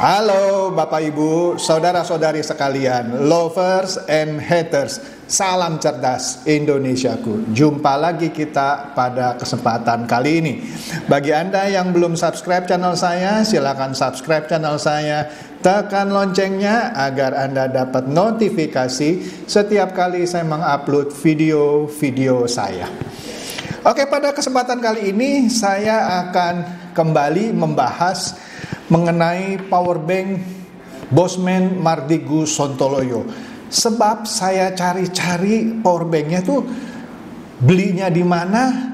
Halo Bapak Ibu, saudara-saudari sekalian, lovers and haters, salam cerdas Indonesiaku. Jumpa lagi kita pada kesempatan kali ini. Bagi Anda yang belum subscribe channel saya, silakan subscribe channel saya. Tekan loncengnya agar Anda dapat notifikasi setiap kali saya mengupload video-video saya. Oke, pada kesempatan kali ini saya akan kembali membahas mengenai powerbank Bosman Mardigu Sontoloyo. Sebab saya cari-cari powerbanknya tuh belinya di mana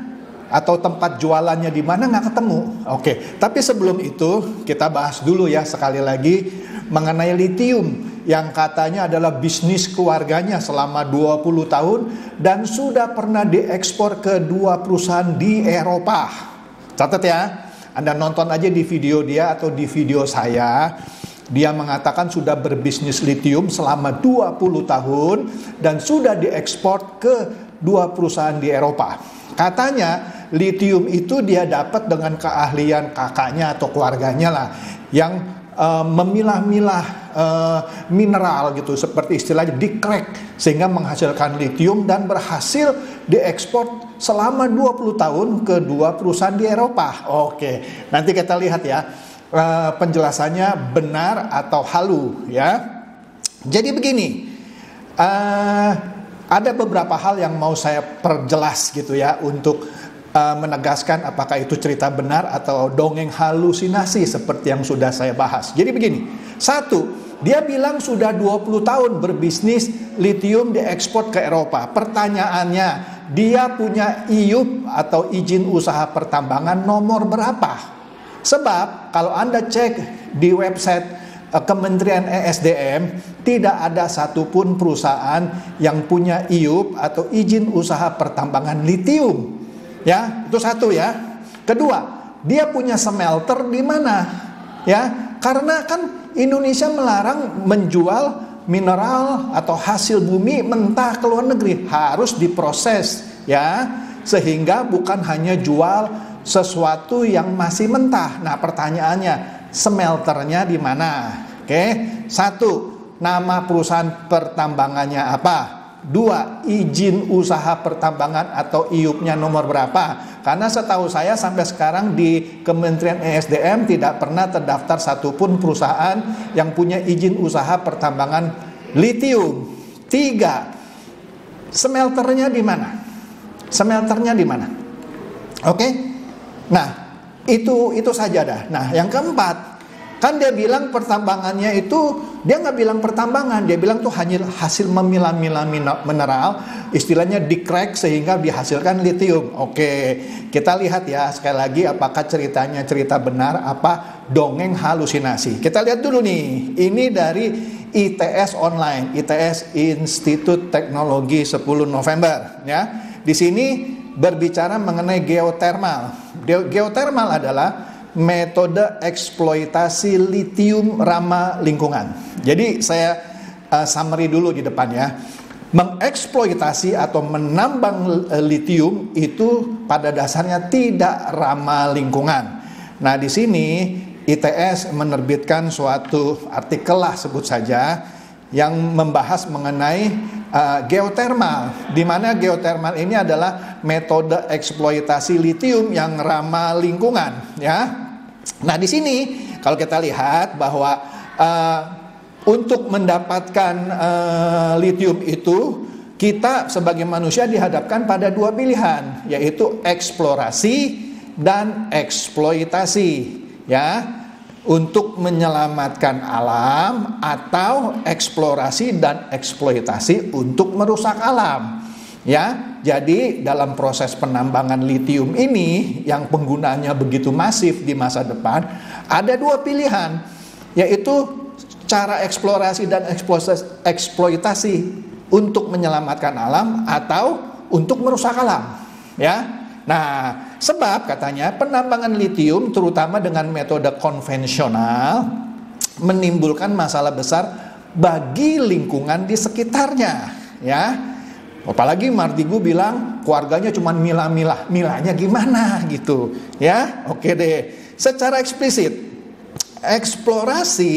atau tempat jualannya di mana nggak ketemu. Oke, tapi sebelum itu kita bahas dulu ya sekali lagi mengenai lithium yang katanya adalah bisnis keluarganya selama 20 tahun dan sudah pernah diekspor ke 2 perusahaan di Eropa. Catat ya. Anda nonton aja di video dia atau di video saya. Dia mengatakan sudah berbisnis lithium selama 20 tahun dan sudah diekspor ke 2 perusahaan di Eropa. Katanya lithium itu dia dapat dengan keahlian kakaknya atau keluarganya lah yang memilah-milah mineral gitu, seperti istilahnya di-crack sehingga menghasilkan lithium dan berhasil diekspor selama 20 tahun ke 2 perusahaan di Eropa. Oke, nanti kita lihat ya penjelasannya benar atau halu ya. Jadi begini, ada beberapa hal yang mau saya perjelas gitu ya untuk menegaskan apakah itu cerita benar atau dongeng halusinasi seperti yang sudah saya bahas. Jadi begini, satu, dia bilang sudah 20 tahun berbisnis lithium diekspor ke Eropa. Pertanyaannya, dia punya IUP atau izin usaha pertambangan nomor berapa? Sebab kalau Anda cek di website Kementerian ESDM, tidak ada satupun perusahaan yang punya IUP atau izin usaha pertambangan lithium. Ya, itu satu ya. Kedua, dia punya smelter di mana? Ya, karena kan Indonesia melarang menjual mineral atau hasil bumi mentah ke luar negeri, harus diproses ya, sehingga bukan hanya jual sesuatu yang masih mentah. Nah, pertanyaannya, smelternya di mana? Oke, satu, nama perusahaan pertambangannya apa? 2, izin usaha pertambangan atau IUP-nya nomor berapa? Karena setahu saya sampai sekarang di Kementerian ESDM tidak pernah terdaftar satupun perusahaan yang punya izin usaha pertambangan lithium. 3, smelternya di mana? Smelternya di mana? Oke? Nah, itu saja dah. Nah, yang keempat, kan dia bilang pertambangannya itu, dia nggak bilang pertambangan, dia bilang tuh hanya hasil memilah-milah mineral, istilahnya di-crack sehingga dihasilkan lithium. Oke, kita lihat ya sekali lagi apakah ceritanya cerita benar, apa dongeng halusinasi. Kita lihat dulu nih, ini dari ITS Online, ITS Institut Teknologi 10 November ya. Di sini berbicara mengenai geotermal. Geotermal adalah metode eksploitasi lithium ramah lingkungan. Jadi saya summary dulu di depan ya. Mengeksploitasi atau menambang lithium itu pada dasarnya tidak ramah lingkungan. Nah, di sini ITS menerbitkan suatu artikel lah sebut saja yang membahas mengenai geotermal, di mana geotermal ini adalah metode eksploitasi lithium yang ramah lingkungan ya. Nah, di sini kalau kita lihat bahwa untuk mendapatkan lithium itu kita sebagai manusia dihadapkan pada 2 pilihan, yaitu eksplorasi dan eksploitasi ya, untuk menyelamatkan alam atau eksplorasi dan eksploitasi untuk merusak alam. Ya, jadi dalam proses penambangan lithium ini yang penggunaannya begitu masif di masa depan, ada 2 pilihan, yaitu cara eksplorasi dan eksploitasi untuk menyelamatkan alam atau untuk merusak alam. Ya, nah sebab katanya penambangan lithium terutama dengan metode konvensional menimbulkan masalah besar bagi lingkungan di sekitarnya. Ya. Apalagi Mardigu bilang keluarganya cuma milahnya gimana gitu ya. Oke deh, secara eksplisit eksplorasi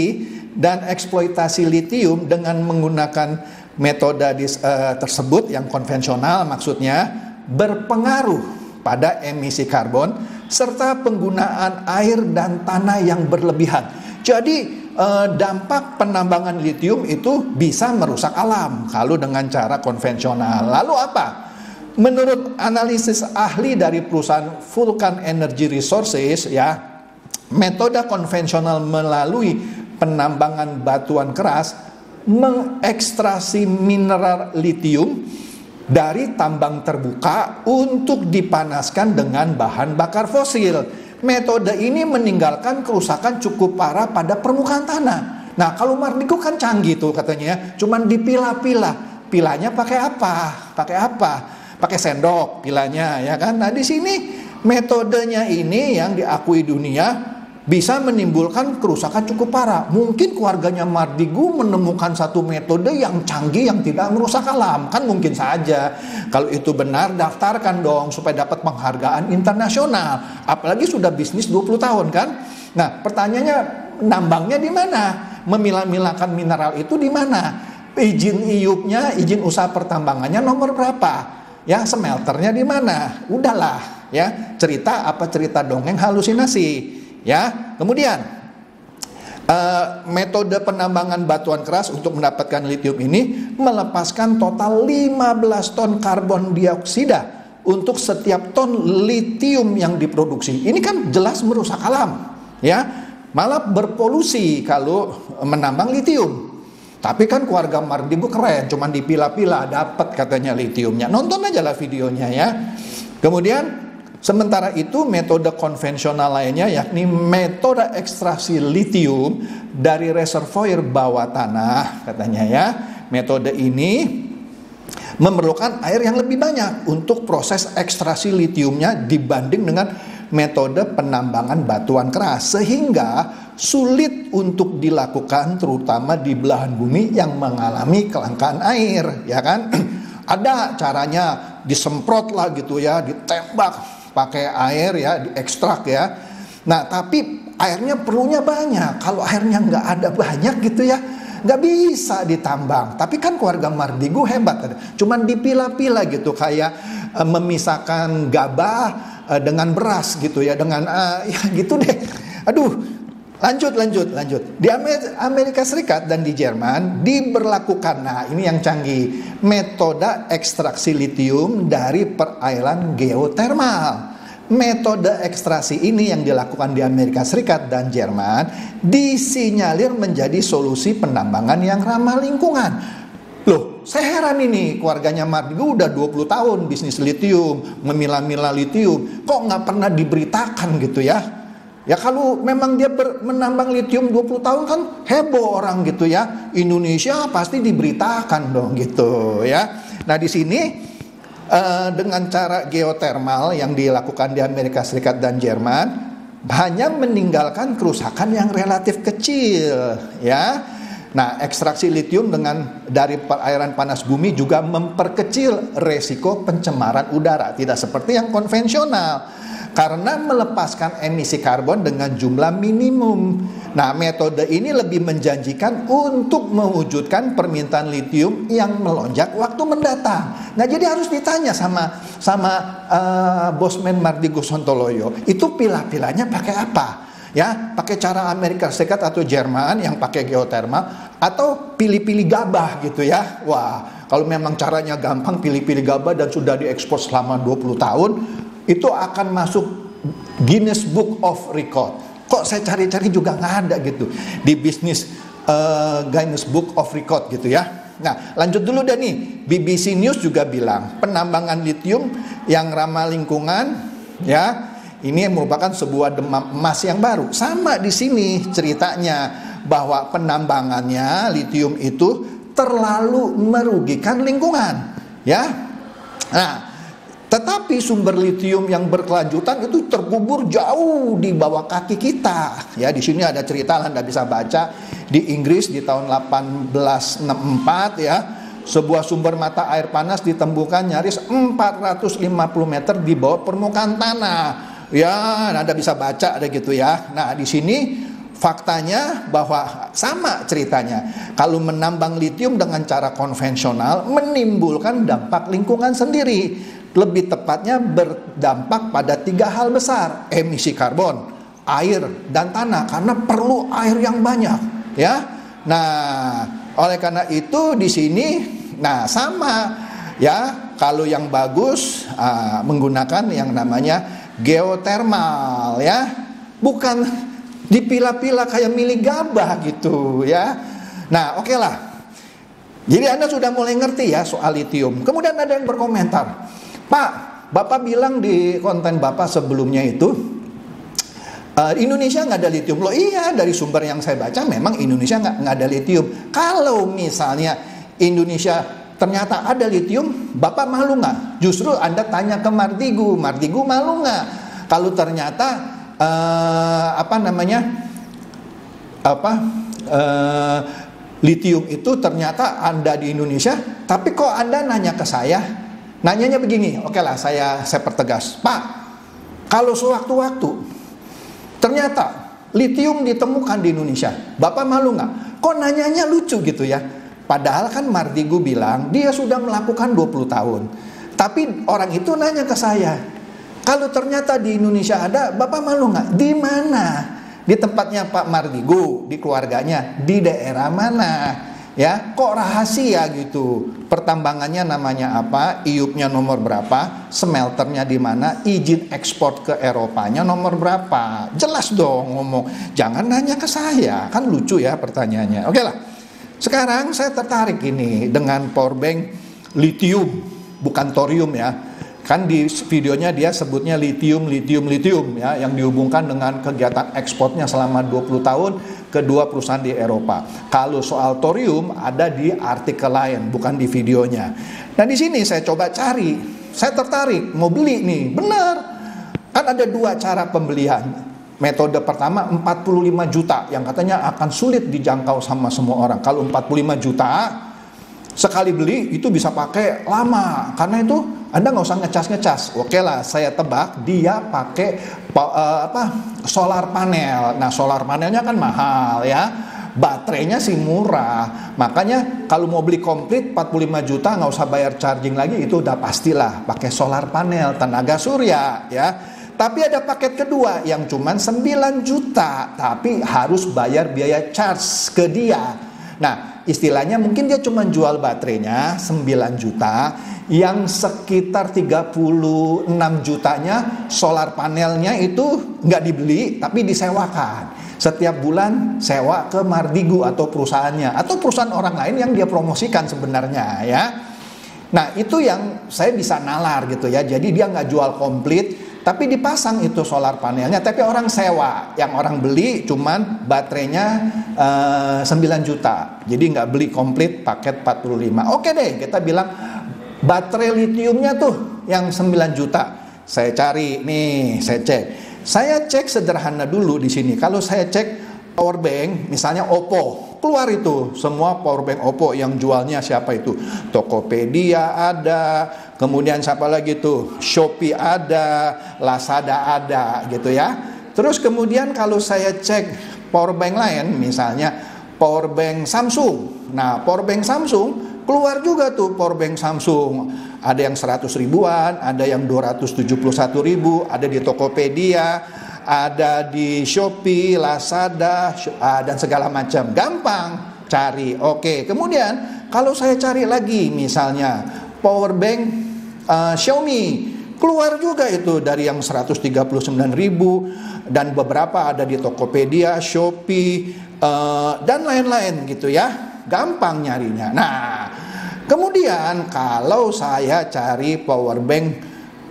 dan eksploitasi litium dengan menggunakan metode tersebut yang konvensional maksudnya berpengaruh pada emisi karbon serta penggunaan air dan tanah yang berlebihan. Jadi dampak penambangan litium itu bisa merusak alam kalau dengan cara konvensional. Lalu apa? Menurut analisis ahli dari perusahaan Vulcan Energy Resources ya, metode konvensional melalui penambangan batuan keras mengekstraksi mineral litium dari tambang terbuka untuk dipanaskan dengan bahan bakar fosil. Metode ini meninggalkan kerusakan cukup parah pada permukaan tanah. Nah, kalau Mardigo kan canggih tuh katanya, cuman dipilah-pilah. Pilahnya pakai apa? Pakai apa? Pakai sendok pilahnya ya kan. Nah, di sini metodenya ini yang diakui dunia bisa menimbulkan kerusakan cukup parah. Mungkin keluarganya Mardigo menemukan satu metode yang canggih yang tidak merusak alam. Kan mungkin saja. Kalau itu benar, daftarkan dong supaya dapat penghargaan internasional. Apalagi sudah bisnis 20 tahun kan. Nah, pertanyaannya nambangnya di mana? Memilah-milahkan mineral itu di mana? Izin IUP-nya, izin usaha pertambangannya nomor berapa? Ya, smelternya di mana? Udahlah, ya. Cerita apa cerita dongeng halusinasi. Ya, kemudian metode penambangan batuan keras untuk mendapatkan litium ini melepaskan total 15 ton karbon dioksida untuk setiap ton litium yang diproduksi. Ini kan jelas merusak alam, ya. Malah berpolusi kalau menambang litium. Tapi kan keluarga Mardigo keren, cuman dipilah-pilah dapat katanya litiumnya. Nonton aja lah videonya ya. Kemudian sementara itu metode konvensional lainnya yakni metode ekstraksi litium dari reservoir bawah tanah katanya ya. Metode ini memerlukan air yang lebih banyak untuk proses ekstraksi litiumnya dibanding dengan metode penambangan batuan keras, sehingga sulit untuk dilakukan terutama di belahan bumi yang mengalami kelangkaan air, ya kan? Ada caranya, disemprot lah gitu ya, ditembak pakai air ya, diekstrak ya. Nah, tapi airnya perlunya banyak. Kalau airnya nggak ada banyak gitu ya, nggak bisa ditambang. Tapi kan keluarga Mardigo hebat, cuman dipilah-pilah gitu, kayak memisahkan gabah dengan beras gitu ya, dengan ya gitu deh. Aduh, lanjut. Di Amerika Serikat dan di Jerman diberlakukan, nah ini yang canggih, metode ekstraksi litium dari perairan geotermal. Metode ekstraksi ini yang dilakukan di Amerika Serikat dan Jerman disinyalir menjadi solusi penambangan yang ramah lingkungan. Loh, saya heran ini, keluarganya Mardigo udah 20 tahun bisnis litium, memilah-milah litium, kok nggak pernah diberitakan gitu ya? Ya kalau memang dia menambang litium 20 tahun kan heboh orang gitu ya. Indonesia pasti diberitakan dong gitu ya. Nah di sini dengan cara geotermal yang dilakukan di Amerika Serikat dan Jerman hanya meninggalkan kerusakan yang relatif kecil ya. Nah, ekstraksi litium dari perairan panas bumi juga memperkecil resiko pencemaran udara, tidak seperti yang konvensional karena melepaskan emisi karbon dengan jumlah minimum. Nah, metode ini lebih menjanjikan untuk mewujudkan permintaan litium yang melonjak waktu mendatang. Nah, jadi harus ditanya sama Bosman Mardigo Sontoloyo, itu pilah-pilahnya pakai apa? Ya, pakai cara Amerika Serikat atau Jerman yang pakai geotermal, atau pilih-pilih gabah gitu ya. Wah, kalau memang caranya gampang pilih-pilih gabah dan sudah diekspor selama 20 tahun, itu akan masuk Guinness Book of Record. Kok saya cari-cari juga nggak ada gitu di bisnis Guinness Book of Record gitu ya. Nah, lanjut dulu deh nih. BBC News juga bilang penambangan litium yang ramah lingkungan ya, ini merupakan sebuah demam emas yang baru. Sama di sini ceritanya bahwa penambangannya litium itu terlalu merugikan lingkungan, ya. Nah, tetapi sumber litium yang berkelanjutan itu terkubur jauh di bawah kaki kita. Ya, di sini ada cerita, Anda bisa baca di Inggris di tahun 1864 ya. Sebuah sumber mata air panas ditemukan nyaris 450 meter di bawah permukaan tanah. Ya, Anda bisa baca ada gitu ya. Nah, di sini faktanya bahwa sama ceritanya. Kalau menambang litium dengan cara konvensional menimbulkan dampak lingkungan sendiri. Lebih tepatnya berdampak pada 3 hal besar: emisi karbon, air, dan tanah, karena perlu air yang banyak, ya. Nah, oleh karena itu di sini sama ya. Kalau yang bagus menggunakan yang namanya geotermal, ya. Bukan dipilah-pilah kayak milih gabah gitu, ya. Nah, oke lah. Jadi Anda sudah mulai ngerti ya soal litium. Kemudian ada yang berkomentar, Pak, Bapak bilang di konten Bapak sebelumnya itu Indonesia nggak ada litium. Loh iya, dari sumber yang saya baca memang Indonesia nggak ada litium. Kalau misalnya Indonesia ternyata ada litium, Bapak malu nggak? Justru Anda tanya ke Mardigu malu nggak? Kalau ternyata litium itu ternyata ada di Indonesia, tapi kok Anda nanya ke saya? Nanyanya begini, oke lah, saya pertegas, Pak, kalau sewaktu-waktu ternyata litium ditemukan di Indonesia, Bapak malu nggak? Kok nanyanya lucu gitu ya? Padahal kan Mardigu bilang dia sudah melakukan 20 tahun. Tapi orang itu nanya ke saya, kalau ternyata di Indonesia ada, Bapak malu nggak? Di mana? Di tempatnya Pak Mardigu, di keluarganya, di daerah mana? Ya, kok rahasia gitu? Pertambangannya namanya apa? IUP-nya nomor berapa? Smelternya di mana? Izin ekspor ke Eropanya nomor berapa? Jelas dong ngomong. Jangan nanya ke saya, kan lucu ya pertanyaannya. Oke lah. Sekarang saya tertarik ini dengan powerbank litium, bukan thorium ya. Kan di videonya dia sebutnya litium ya, yang dihubungkan dengan kegiatan ekspornya selama 20 tahun ke 2 perusahaan di Eropa. Kalau soal thorium ada di artikel lain, bukan di videonya. Nah, di sini saya coba cari, saya tertarik mau beli nih. Benar. Kan ada 2 cara pembelian. Metode pertama 45 juta yang katanya akan sulit dijangkau sama semua orang. Kalau 45 juta sekali beli itu bisa pakai lama, karena itu Anda nggak usah ngecas. Oke lah, saya tebak dia pakai solar panel. Nah, solar panelnya kan mahal ya, baterainya sih murah. Makanya kalau mau beli komplit 45 juta nggak usah bayar charging lagi, itu udah pastilah pakai solar panel tenaga surya ya. Tapi ada paket kedua yang cuman 9 juta, tapi harus bayar biaya charge ke dia. Nah, istilahnya mungkin dia cuma jual baterainya 9 juta, yang sekitar 36 jutanya solar panelnya itu nggak dibeli, tapi disewakan. Setiap bulan sewa ke Mardigu atau perusahaannya, atau perusahaan orang lain yang dia promosikan sebenarnya ya. Nah, itu yang saya bisa nalar gitu ya. Jadi dia nggak jual komplit, tapi dipasang itu solar panelnya, tapi orang sewa. Yang orang beli cuman baterainya 9 juta. Jadi nggak beli komplit paket 45. Oke deh, kita bilang baterai litiumnya tuh yang 9 juta. Saya cari nih, saya cek. Saya cek sederhana dulu di sini. Kalau saya cek powerbank, misalnya Oppo, keluar itu semua powerbank Oppo yang jualnya siapa itu? Tokopedia ada, kemudian siapa lagi tuh? Shopee ada, Lazada ada gitu ya. Terus kemudian kalau saya cek powerbank lain, misalnya powerbank Samsung. Nah, powerbank Samsung keluar juga tuh powerbank Samsung. Ada yang 100 ribuan, ada yang 271 ribu, ada di Tokopedia, ada di Shopee, Lazada, dan segala macam. Gampang cari. Oke, kemudian kalau saya cari lagi misalnya powerbank Xiaomi, keluar juga itu dari yang 139.000, dan beberapa ada di Tokopedia, Shopee, dan lain-lain gitu ya. Gampang nyarinya. Nah, kemudian kalau saya cari powerbank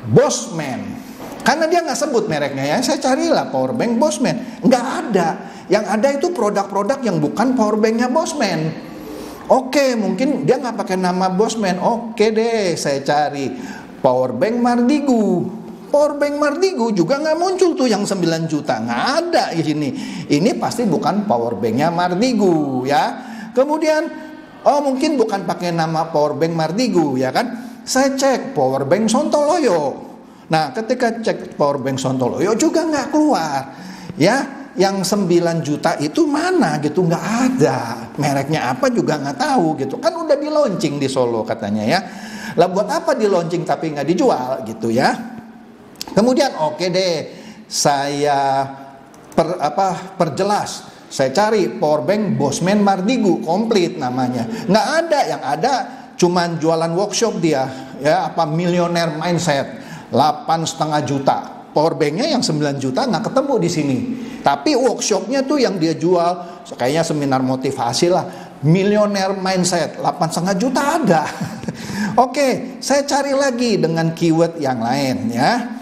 Bosman, karena dia nggak sebut mereknya ya, saya carilah powerbank Bosman, nggak ada. Yang ada itu produk-produk yang bukan powerbanknya Bosman. Oke, mungkin dia nggak pakai nama Bosman. Oke deh, saya cari powerbank Mardigu. Powerbank Mardigu juga nggak muncul tuh yang 9 juta, nggak ada di sini. Ini pasti bukan powerbanknya Mardigu ya. Kemudian, mungkin bukan pakai nama powerbank Mardigu ya kan. Saya cek powerbank Sontoloyo. Nah, ketika cek powerbank Sontoloyo juga nggak keluar. Ya, yang 9 juta itu mana gitu, nggak ada. Mereknya apa juga nggak tahu gitu. Kan udah di launching di Solo katanya ya. Lah buat apa di launching tapi nggak dijual gitu ya. Kemudian oke deh, saya perjelas. Saya cari powerbank Bosman Mardigu komplit namanya. Nggak ada, yang ada cuman jualan workshop dia ya, millionaire mindset 8,5 juta. Powerbanknya yang 9 juta nggak ketemu di sini. Tapi workshopnya tuh yang dia jual kayaknya seminar motivasi lah, millionaire mindset 8,5 juta ada. Oke, saya cari lagi dengan keyword yang lain ya.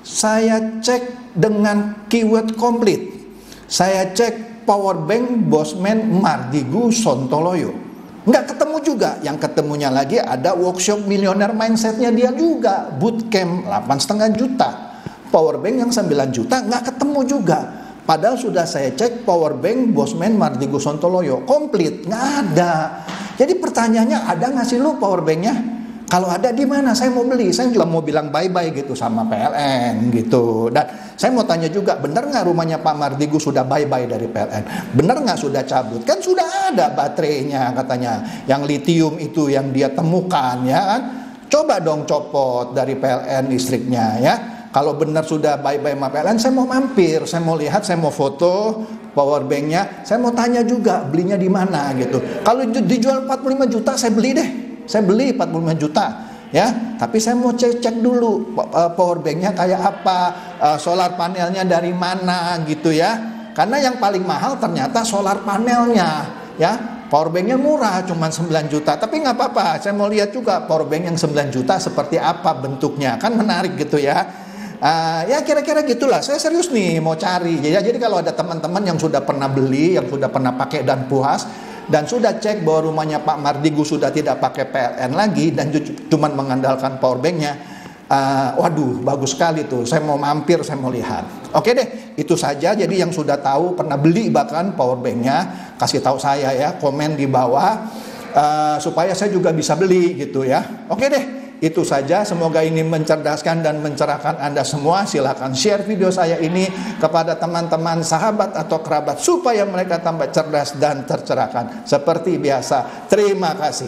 Saya cek dengan keyword komplit. Saya cek powerbank Bosman Mardigu Sontoloyo. Nggak ketemu juga. Yang ketemunya lagi ada workshop millionaire mindsetnya dia juga, bootcamp 8,5 juta. Powerbank yang 9 juta nggak ketemu juga. Padahal sudah saya cek powerbank Bosman Mardigu Sontoloyo komplit, nggak ada. Jadi pertanyaannya, ada nggak sih lu powerbanknya? Kalau ada di mana? Saya mau beli. Saya juga mau bilang bye-bye gitu sama PLN gitu. Dan saya mau tanya juga, benar nggak rumahnya Pak Mardigu sudah bye-bye dari PLN? Benar nggak sudah cabut? Kan sudah ada baterainya katanya, yang litium itu yang dia temukan ya kan? Coba dong copot dari PLN listriknya ya. Kalau benar sudah bye-bye sama PLN, saya mau mampir, saya mau lihat, saya mau foto powerbanknya. Saya mau tanya juga belinya di mana gitu. Kalau dijual 45 juta saya beli deh. Saya beli 45 juta ya, tapi saya mau cek dulu powerbanknya kayak apa, solar panelnya dari mana gitu ya. Karena yang paling mahal ternyata solar panelnya ya. Powerbanknya murah cuma 9 juta, tapi nggak apa-apa, saya mau lihat juga powerbank yang 9 juta seperti apa bentuknya, kan menarik gitu ya. Ya kira-kira gitulah. Saya serius nih mau cari ya. Jadi kalau ada teman-teman yang sudah pernah beli, yang sudah pernah pakai dan puas, dan sudah cek bahwa rumahnya Pak Mardigu sudah tidak pakai PLN lagi dan cuma mengandalkan powerbanknya, waduh bagus sekali tuh, saya mau mampir, saya mau lihat. Oke deh, itu saja. Jadi yang sudah tahu pernah beli bahkan powerbanknya, kasih tahu saya ya, komen di bawah supaya saya juga bisa beli gitu ya. Oke deh, itu saja. Semoga ini mencerdaskan dan mencerahkan Anda semua. Silakan share video saya ini kepada teman-teman, sahabat atau kerabat supaya mereka tambah cerdas dan tercerahkan. Seperti biasa, terima kasih.